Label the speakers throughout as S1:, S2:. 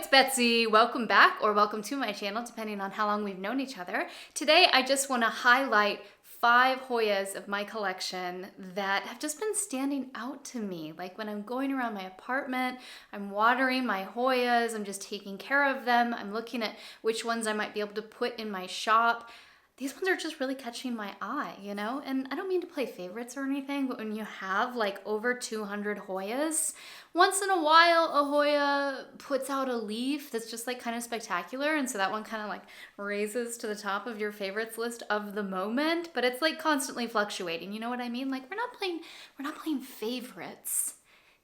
S1: it's Betsy. Welcome back or welcome to my channel, depending on how long we've known each other. Today, I just want to highlight 5 Hoyas of my collection that have just been standing out to me. Like when I'm going around my apartment, I'm watering my Hoyas, I'm just taking care of them. I'm looking at which ones I might be able to put in my shop. These ones are just really catching my eye, you know? And I don't mean to play favorites or anything, but when you have like over 200 Hoyas, once in a while a Hoya puts out a leaf that's just like kind of spectacular. And so that one kind of like raises to the top of your favorites list of the moment, but it's like constantly fluctuating. You know what I mean? Like we're not playing favorites.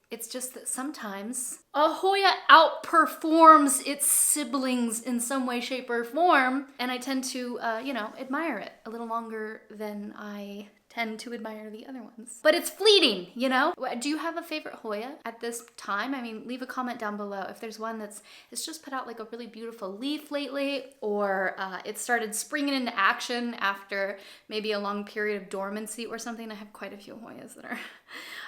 S1: It's just that sometimes a Hoya outperforms its siblings in some way, shape, or form, and I tend to, admire it a little longer than I tend to admire the other ones. But it's fleeting, you know? Do you have a favorite Hoya at this time? I mean, leave a comment down below if there's one it's just put out like a really beautiful leaf lately, or it started springing into action after maybe a long period of dormancy or something. I have quite a few Hoyas that are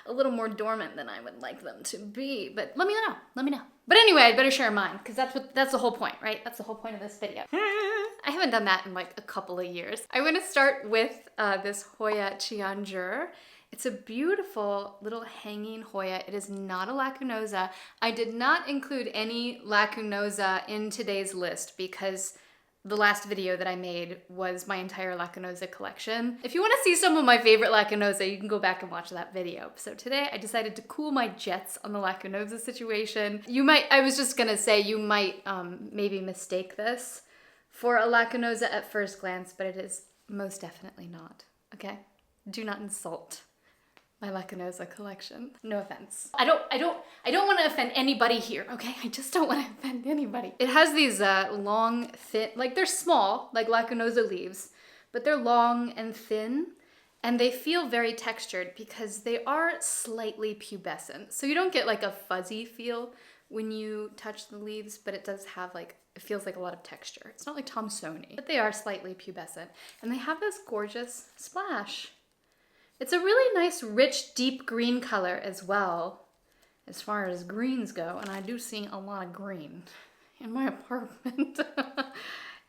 S1: a little more dormant than I would like them to be, but let me know. But anyway, I better share mine, because that's the whole point, right? That's the whole point of this video. I haven't done that in like a couple of years. I'm gonna start with this Hoya Cianjur. It's a beautiful little hanging Hoya. It is not a lacunosa. I did not include any lacunosa in today's list because the last video that I made was my entire lacunosa collection. If you want to see some of my favorite lacunosa, you can go back and watch that video. So today I decided to cool my jets on the lacunosa situation. I was just gonna say, you might maybe mistake this for a lacunosa at first glance, but it is most definitely not, okay? Do not insult my lacunosa collection. No offense. I don't want to offend anybody here, okay? I just don't want to offend anybody. It has these long, thin, like they're small, like lacunosa leaves, but they're long and thin, and they feel very textured because they are slightly pubescent. So you don't get like a fuzzy feel when you touch the leaves, but it does have like, it feels like a lot of texture. It's not like Thomsoni, but they are slightly pubescent, and they have this gorgeous splash. It's a really nice, rich, deep green color as well, as far as greens go, and I do see a lot of green in my apartment.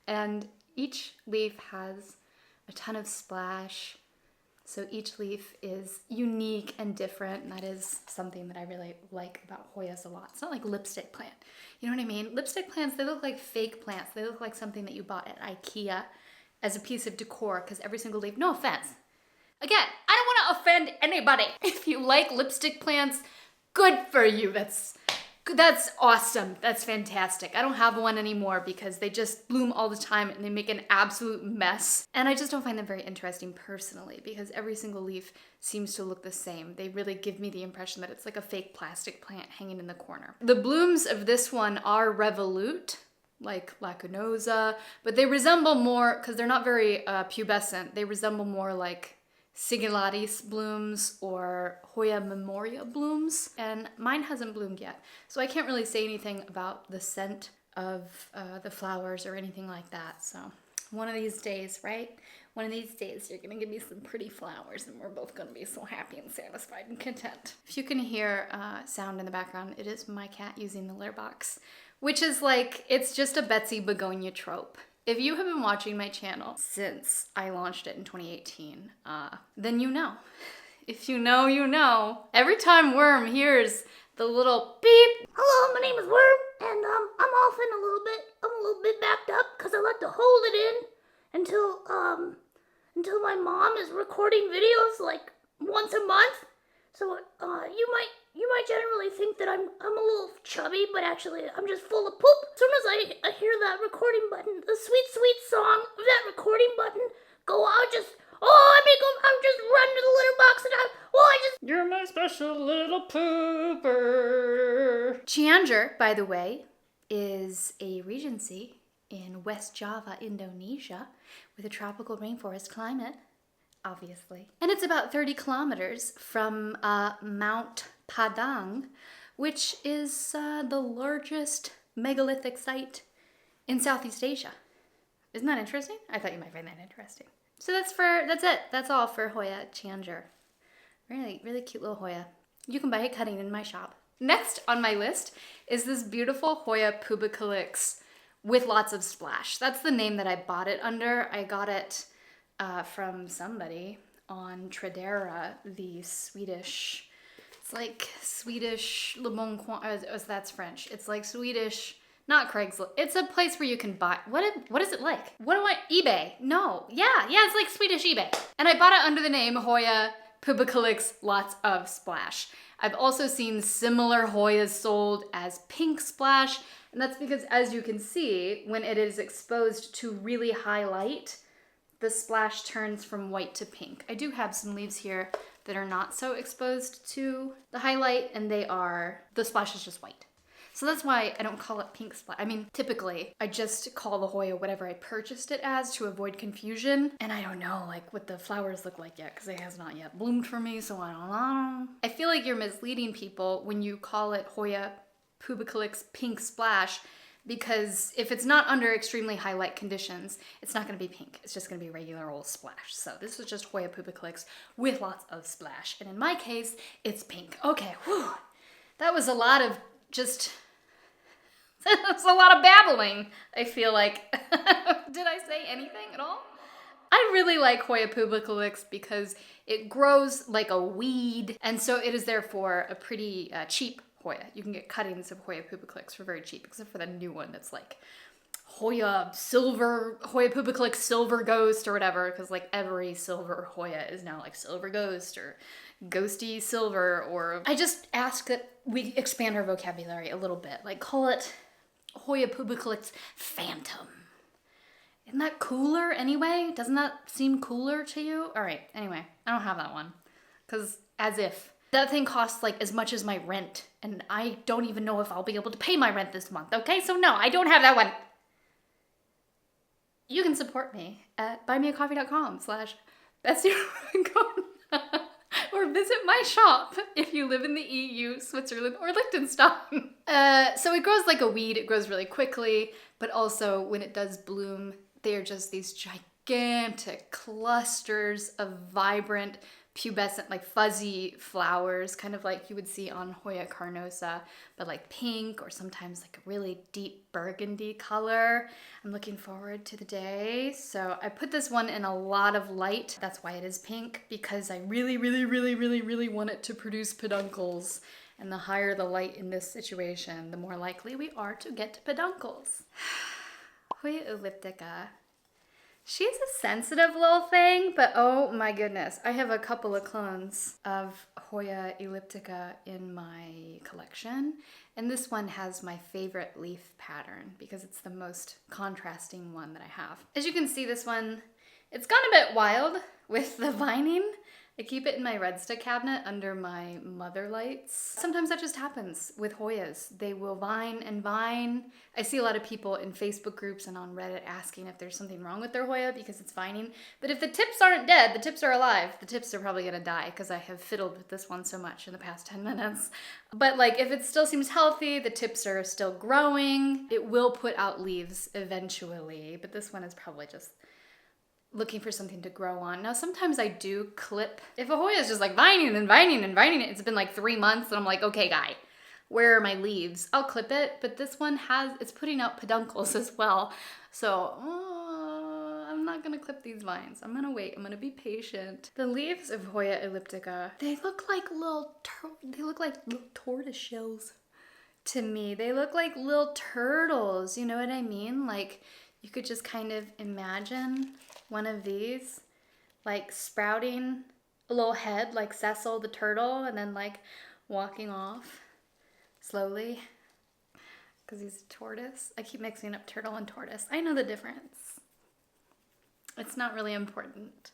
S1: And each leaf has a ton of splash, so each leaf is unique and different, and that is something that I really like about Hoyas a lot. It's not like lipstick plant, you know what I mean? Lipstick plants, they look like fake plants. They look like something that you bought at IKEA as a piece of decor, because every single leaf, no offense, again, I don't want to offend anybody. If you like lipstick plants, good for you. That's awesome. That's fantastic. I don't have one anymore because they just bloom all the time and they make an absolute mess. And I just don't find them very interesting personally, because every single leaf seems to look the same. They really give me the impression that it's like a fake plastic plant hanging in the corner. The blooms of this one are revolute, like lacunosa, but they resemble more, because they're not very pubescent, they resemble more like Sigillatis blooms or Hoya memoria blooms, and mine hasn't bloomed yet. So I can't really say anything about the scent of the flowers or anything like that. So one of these days, right? One of these days you're gonna give me some pretty flowers and we're both gonna be so happy and satisfied and content. If you can hear sound in the background, it is my cat using the litter box, which is like, it's just a Betsy Begonia trope. If you have been watching my channel since I launched it in 2018, then you know. If you know, you know. Every time Worm hears the little beep,
S2: hello, my name is Worm, and I'm often a little bit backed up because I like to hold it in until my mom is recording videos like once a month. So you might generally think that I'm a little chubby, but actually I'm just full of poop. As soon as I hear that recording button, the sweet, sweet song of that recording button go out, I'm just running to the litter box and
S1: you're my special little pooper. Cianjur, by the way, is a regency in West Java, Indonesia, with a tropical rainforest climate, obviously. And it's about 30 kilometers from Mount Padang, which is the largest megalithic site in Southeast Asia. Isn't that interesting? I thought you might find that interesting. So that's it. That's all for Hoya Cianjur. Really, really cute little Hoya. You can buy it cutting in my shop. Next on my list is this beautiful Hoya pubicalyx with lots of splash. That's the name that I bought it under. I got it from somebody on Tradera, the Swedish. It's like Swedish Le Bon Coin. That's French. It's like Swedish, not Craigslist. It's a place where you can buy. What is it like? What do I? eBay? No. Yeah. It's like Swedish eBay. And I bought it under the name Hoya pubicalyx, lots of splash. I've also seen similar Hoyas sold as pink splash, and that's because, as you can see, when it is exposed to really high light, the splash turns from white to pink. I do have some leaves here that are not so exposed to the highlight, and the splash is just white. So that's why I don't call it pink splash. I mean, typically, I just call the Hoya whatever I purchased it as to avoid confusion. And I don't know, like, what the flowers look like yet, because it has not yet bloomed for me, so I don't know. I feel like you're misleading people when you call it Hoya pubicalyx pink splash, because if it's not under extremely high light conditions, it's not going to be pink. It's just going to be regular old splash. So this is just Hoya pubicalyx with lots of splash. And in my case, it's pink. Okay, whew. That was a lot of just... That's a lot of babbling, I feel like. Did I say anything at all? I really like Hoya pubicalyx because it grows like a weed, and so it is therefore a pretty cheap Hoya. You can get cuttings of Hoya pubicalyx for very cheap, except for the new one that's like Hoya pubicalyx silver ghost or whatever, because like every silver Hoya is now like silver ghost or ghosty silver, or I just ask that we expand our vocabulary a little bit, like call it Hoya pubicalyx phantom. Isn't that cooler anyway? Doesn't that seem cooler to you? All right, anyway, I don't have that one, because as if that thing costs like as much as my rent, and I don't even know if I'll be able to pay my rent this month, okay? So no, I don't have that one. You can support me at buymeacoffee.com/Betsy or visit my shop if you live in the EU, Switzerland, or Liechtenstein. So it grows like a weed. It grows really quickly, but also when it does bloom, they are just these gigantic clusters of vibrant, pubescent, like fuzzy flowers, kind of like you would see on Hoya carnosa, but like pink or sometimes like a really deep burgundy color. I'm looking forward to the day. So I put this one in a lot of light. That's why it is pink, because I really want it to produce peduncles. And the higher the light in this situation, the more likely we are to get peduncles. Hoya elliptica. She's a sensitive little thing, but oh my goodness. I have a couple of clones of Hoya elliptica in my collection, and this one has my favorite leaf pattern because it's the most contrasting one that I have. As you can see, this one, it's gone a bit wild with the vining. I keep it in my red stick cabinet under my mother lights. Sometimes that just happens with Hoyas. They will vine and vine. I see a lot of people in Facebook groups and on Reddit asking if there's something wrong with their Hoya because it's vining. But if the tips aren't dead, the tips are alive. The tips are probably gonna die because I have fiddled with this one so much in the past 10 minutes. But like if it still seems healthy, the tips are still growing, it will put out leaves eventually. But this one is probably just looking for something to grow on. Now, sometimes I do clip. If a Hoya is just like vining and vining and vining, it's been like 3 months and I'm like, okay, guy, where are my leaves? I'll clip it, but this one it's putting out peduncles as well. So I'm not gonna clip these vines. I'm gonna wait, I'm gonna be patient. The leaves of Hoya elliptica, they look like little tortoise shells to me. They look like little turtles, you know what I mean? Like you could just kind of imagine one of these like sprouting a little head like Cecil the turtle and then like walking off slowly because he's a tortoise. I keep mixing up turtle and tortoise. I know the difference. It's not really important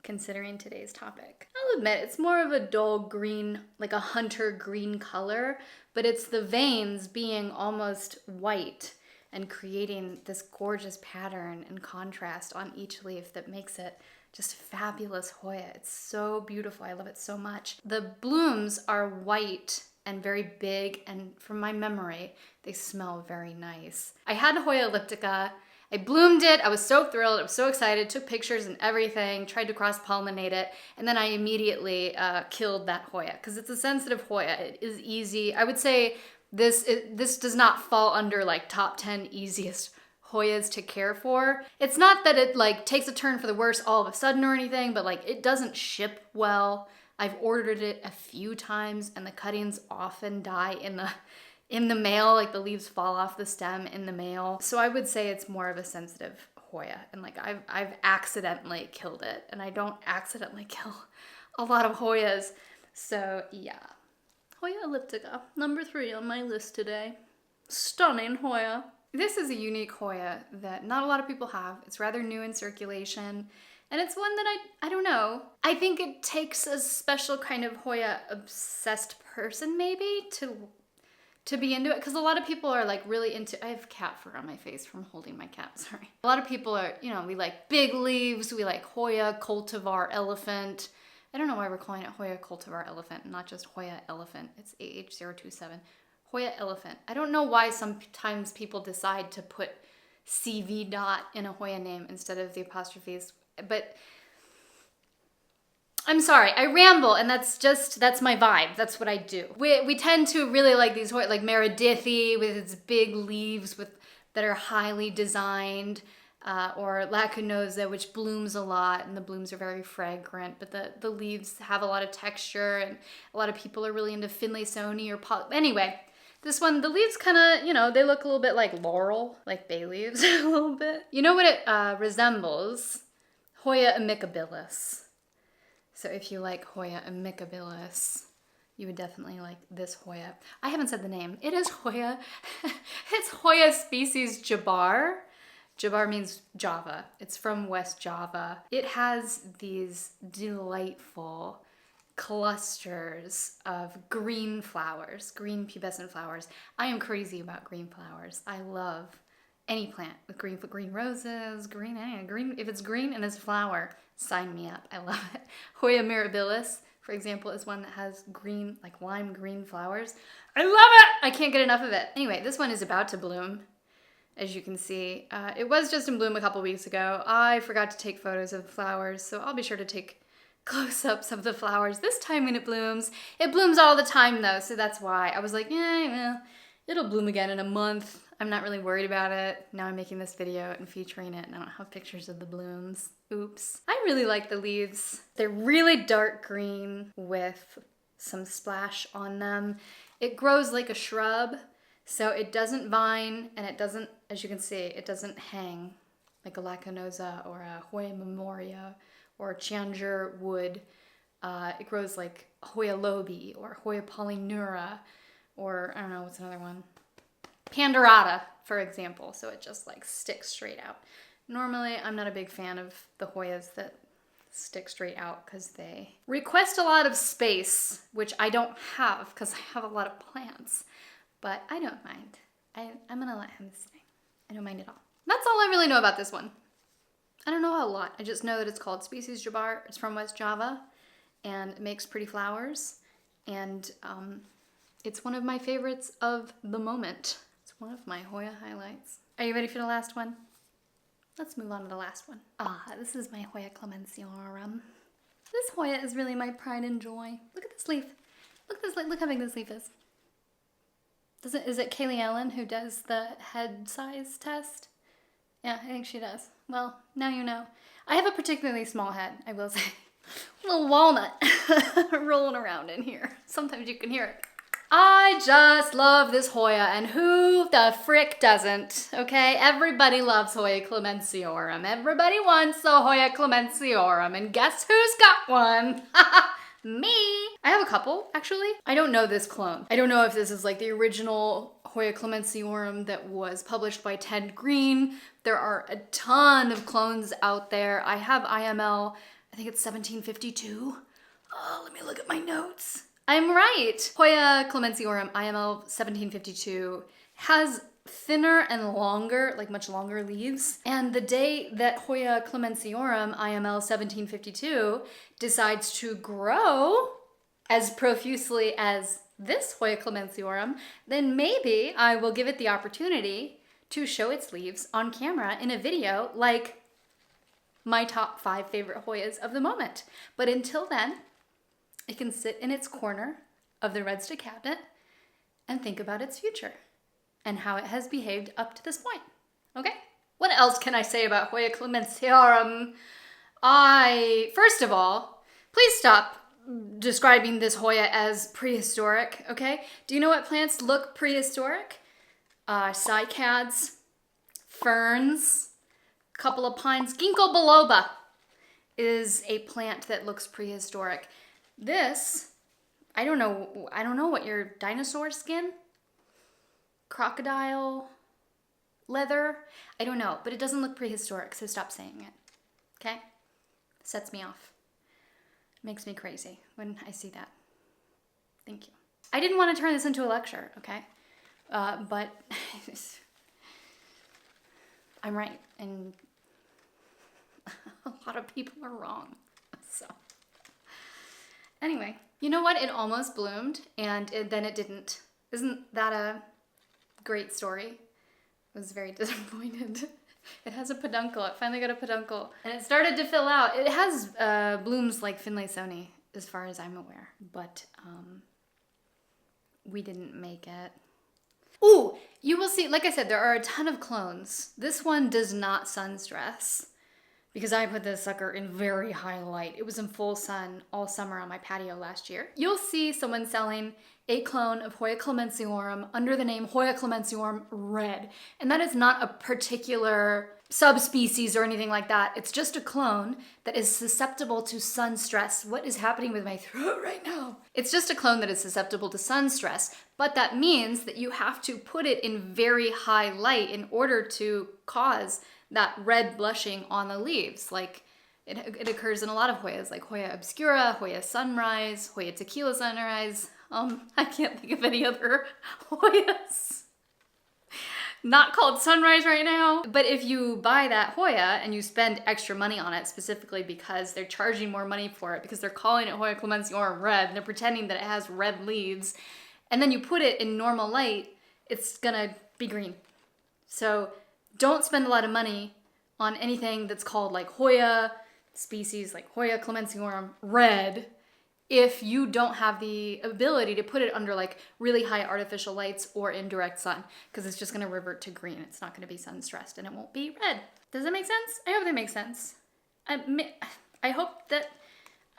S1: considering today's topic. I'll admit it's more of a dull green, like a hunter green color, but it's the veins being almost white and creating this gorgeous pattern and contrast on each leaf that makes it just fabulous Hoya. It's so beautiful. I love it so much. The blooms are white and very big, and from my memory, they smell very nice. I had Hoya elliptica. I bloomed it. I was so thrilled. I was so excited. Took pictures and everything. Tried to cross-pollinate it. And then I immediately killed that Hoya because it's a sensitive Hoya. It is easy. I would say this does not fall under like top 10 easiest Hoyas to care for. It's not that it like takes a turn for the worse all of a sudden or anything, but like it doesn't ship well. I've ordered it a few times and the cuttings often die in the mail, like the leaves fall off the stem in the mail. So I would say it's more of a sensitive Hoya, and like I've accidentally killed it, and I don't accidentally kill a lot of Hoyas. So yeah. Hoya elliptica, number 3 on my list today. Stunning Hoya. This is a unique Hoya that not a lot of people have. It's rather new in circulation. And it's one that I don't know. I think it takes a special kind of Hoya obsessed person maybe to be into it. Because a lot of people are like really into, I have cat fur on my face from holding my cat, sorry. A lot of people are, you know, we like big leaves, we like Hoya cultivar elephant. I don't know why we're calling it Hoya cultivar elephant, not just Hoya elephant. It's AH027. Hoya elephant. I don't know why sometimes people decide to put CV dot in a Hoya name instead of the apostrophes, but I'm sorry, I ramble, and that's my vibe. That's what I do. We tend to really like these Hoya, like Meredithy with its big leaves that are highly designed, or Lacunosa, which blooms a lot, and the blooms are very fragrant, but the leaves have a lot of texture, and a lot of people are really into Finlaysoni or anyway. This one, the leaves kind of, you know, they look a little bit like laurel, like bay leaves a little bit. You know what it resembles? Hoya amicabilis. So if you like Hoya amicabilis, you would definitely like this Hoya. I haven't said the name. It is Hoya. It's Hoya species Jabar. Jabar means Java. It's from West Java. It has these delightful clusters of green flowers, green pubescent flowers. I am crazy about green flowers. I love any plant with green roses, green, if it's green and it's a flower, sign me up. I love it. Hoya mirabilis, for example, is one that has green, like lime green flowers. I love it! I can't get enough of it. Anyway, this one is about to bloom, as you can see. It was just in bloom a couple weeks ago. I forgot to take photos of the flowers, so I'll be sure to take close-ups of the flowers this time when it blooms. It blooms all the time though, so that's why. I was like, yeah, well, it'll bloom again in a month. I'm not really worried about it. Now I'm making this video and featuring it, and I don't have pictures of the blooms. Oops. I really like the leaves. They're really dark green with some splash on them. It grows like a shrub, so it doesn't vine, and it doesn't, as you can see, it doesn't hang like a Lacunosa or a Hoya memoria or Cianjur wood. It grows like Hoya lobi or Hoya polynura, or I don't know, what's another one? Pandorata, for example. So it just like sticks straight out. Normally, I'm not a big fan of the Hoyas that stick straight out because they request a lot of space, which I don't have because I have a lot of plants, but I don't mind. I'm gonna let him stay. I don't mind at all. That's all I really know about this one. I don't know a lot. I just know that it's called species Jabar. It's from West Java, and it makes pretty flowers. And it's one of my favorites of the moment. It's one of my Hoya highlights. Are you ready for the last one? Let's move on to the last one. This is my Hoya clemensiorum. This Hoya is really my pride and joy. Look at this leaf. Look at this leaf. Look how big this leaf is. Is it Kaylee Ellen who does the head size test? Yeah, I think she does. Well, now you know. I have a particularly small head, I will say. A little walnut rolling around in here. Sometimes you can hear it. I just love this Hoya, and who the frick doesn't, okay? Everybody loves Hoya clemensiorum. Everybody wants a Hoya clemensiorum, and guess who's got one? Me! I have a couple, actually. I don't know this clone. I don't know if this is like the original Hoya clemensiorum that was published by Ted Green. There are a ton of clones out there. I have IML, I think it's 1752. Oh, let me look at my notes. I'm right. Hoya clemensiorum IML 1752 has thinner and longer, like much longer leaves. And the day that Hoya clemensiorum IML 1752 decides to grow as profusely as this Hoya clemensiorum, then maybe I will give it the opportunity to show its leaves on camera in a video like my top 5 favorite Hoyas of the moment. But until then, it can sit in its corner of the Red Stick cabinet and think about its future and how it has behaved up to this point. Okay? What else can I say about Hoya clemensiorum? First of all, please stop describing this Hoya as prehistoric, okay? Do you know what plants look prehistoric? Cycads, ferns, a couple of pines. Ginkgo biloba is a plant that looks prehistoric. This, I don't know what your dinosaur skin, crocodile, leather, I don't know, but it doesn't look prehistoric, so stop saying it, okay? Sets me off. Makes me crazy when I see that. Thank you. I didn't want to turn this into a lecture, okay? But I'm right, and a lot of people are wrong, so. Anyway, you know what? It almost bloomed, and then it didn't. Isn't that a great story? I was very disappointed. It has a peduncle. It finally got a peduncle. And it started to fill out. It has blooms like Finlaysoni, as far as I'm aware. But we didn't make it. Ooh, you will see, like I said, there are a ton of clones. This one does not sun stress because I put this sucker in very high light. It was in full sun all summer on my patio last year. You'll see someone selling a clone of Hoya clemensiorum under the name Hoya clemensiorum red. And that is not a particular subspecies or anything like that. It's just a clone that is susceptible to sun stress. What is happening with my throat right now? It's just a clone that is susceptible to sun stress, but that means that you have to put it in very high light in order to cause that red blushing on the leaves. Like it occurs in a lot of Hoyas, like Hoya obscura, Hoya sunrise, Hoya tequila sunrise. I can't think of any other Hoyas not called sunrise right now. But if you buy that Hoya and you spend extra money on it specifically because they're charging more money for it, because they're calling it Hoya clemensiorum red and they're pretending that it has red leaves, and then you put it in normal light, it's gonna be green. So don't spend a lot of money on anything that's called like Hoya species, like Hoya clemensiorum red, if you don't have the ability to put it under like really high artificial lights or in direct sun, because it's just gonna revert to green. It's not gonna be sun stressed and it won't be red. Does that make sense? I hope that makes sense. I hope that,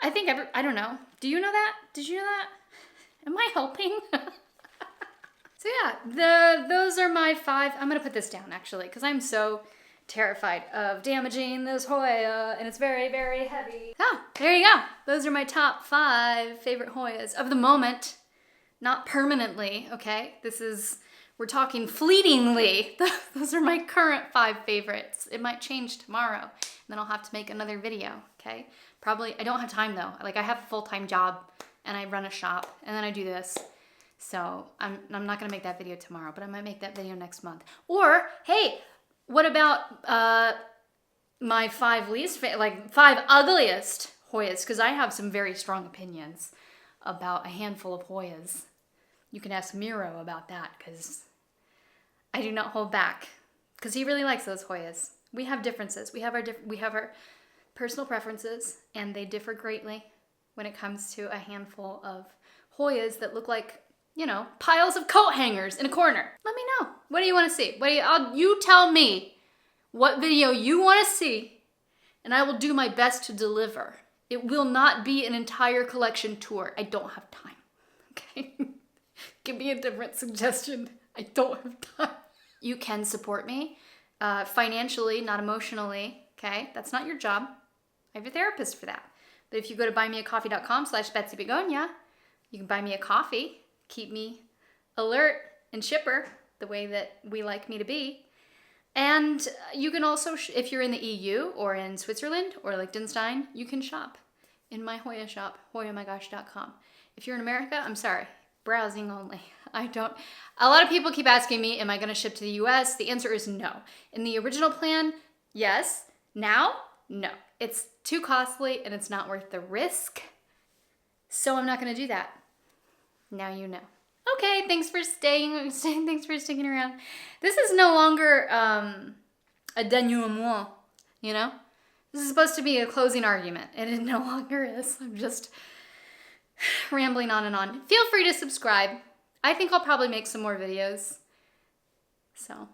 S1: I don't know. Do you know that? Did you know that? Am I helping? So yeah, those are my 5. I'm gonna put this down actually, because I'm so terrified of damaging this Hoya, and it's very, very heavy. Ah, there you go. Those are my top 5 favorite Hoyas of the moment, not permanently, okay? We're talking fleetingly. Those are my current 5 favorites. It might change tomorrow, and then I'll have to make another video, okay? Probably, I don't have time though. Like I have a full-time job, and I run a shop, and then I do this. So I'm not gonna make that video tomorrow, but I might make that video next month. Or, hey, what about my 5 ugliest Hoyas? Because I have some very strong opinions about a handful of Hoyas. You can ask Miro about that, because I do not hold back, because he really likes those Hoyas. We have differences. We have our personal preferences, and they differ greatly when it comes to a handful of Hoyas that look like, you know, piles of coat hangers in a corner. Let me know. What do you want to see? You tell me what video you want to see, and I will do my best to deliver. It will not be an entire collection tour. I don't have time. Okay? Give me a different suggestion. I don't have time. You can support me financially, not emotionally. Okay? That's not your job. I have a therapist for that. But if you go to buymeacoffee.com/BetsyBegonia, you can buy me a coffee. Keep me alert and chipper the way that we like me to be. And you can also, if you're in the EU or in Switzerland or Liechtenstein, you can shop in my Hoya shop, hoyamygosh.com. If you're in America, I'm sorry, browsing only. A lot of people keep asking me, am I gonna ship to the US? The answer is no. In the original plan, yes. Now, no. It's too costly and it's not worth the risk. So I'm not gonna do that. Now you know. Okay, thanks for staying. Thanks for sticking around. This is no longer a denouement, you know? This is supposed to be a closing argument, and it no longer is. I'm just rambling on and on. Feel free to subscribe. I think I'll probably make some more videos. So,